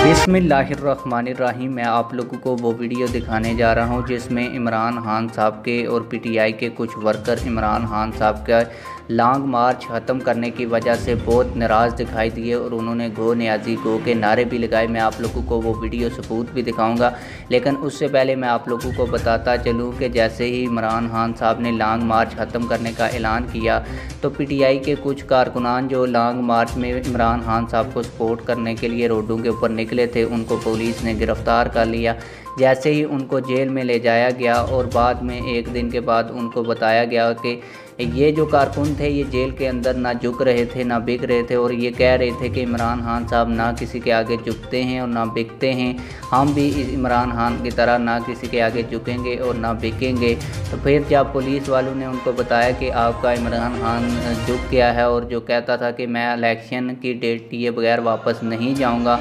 बिस्मिल्लाहिर्रहमानिर्रहीम। मैं आप लोगों को वो वीडियो दिखाने जा रहा हूँ जिसमें इमरान खान साहब के और पीटीआई के कुछ वर्कर इमरान खान साहब का लॉन्ग मार्च ख़त्म करने की वजह से बहुत नाराज़ दिखाई दिए और उन्होंने गो नियाज़ी गो के नारे भी लगाए। मैं आप लोगों को वो वीडियो सबूत भी दिखाऊंगा, लेकिन उससे पहले मैं आप लोगों को बताता चलूँ कि जैसे ही इमरान खान साहब ने लॉन्ग मार्च ख़त्म करने का ऐलान किया तो पीटीआई के कुछ कारकुनान जो लॉन्ग मार्च में इमरान खान साहब को सपोर्ट करने के लिए रोडों के ऊपर निकले थे उनको पुलिस ने गिरफ़्तार कर लिया। जैसे ही उनको जेल में ले जाया गया और बाद में एक दिन के बाद उनको बताया गया कि ये जो कारकुन थे ये जेल के अंदर ना झुक रहे थे ना बिक रहे थे और ये कह रहे थे कि इमरान खान साहब ना किसी के आगे झुकते हैं और ना बिकते हैं, हम भी इमरान खान की तरह ना किसी के आगे झुकेंगे और ना बिकेंगे। तो फिर जब पुलिस वालों ने उनको बताया कि आपका इमरान खान झुक गया है और जो कहता था कि मैं इलेक्शन की डेट दिए बगैर वापस नहीं जाऊँगा,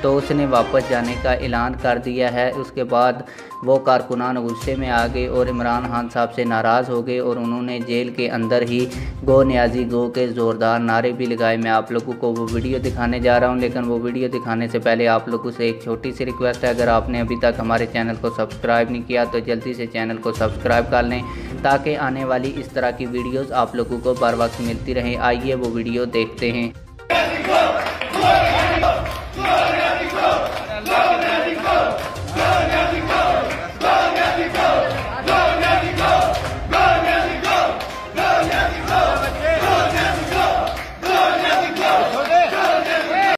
तो उसने वापस जाने का ऐलान कर दिया है। उसके बाद वो कारकुनान गुस्से में आ गए और इमरान खान साहब से नाराज़ हो गए और उन्होंने जेल के अंदर ही गो नियाज़ी गो के ज़ोरदार नारे भी लगाए। मैं आप लोगों को वो वीडियो दिखाने जा रहा हूं, लेकिन वो वीडियो दिखाने से पहले आप लोगों से एक छोटी सी रिक्वेस्ट है, अगर आपने अभी तक हमारे चैनल को सब्सक्राइब नहीं किया तो जल्दी से चैनल को सब्सक्राइब कर लें ताकि आने वाली इस तरह की वीडियोज़ आप लोगों को बर वक्त मिलती रहें। आइए वो वीडियो देखते हैं।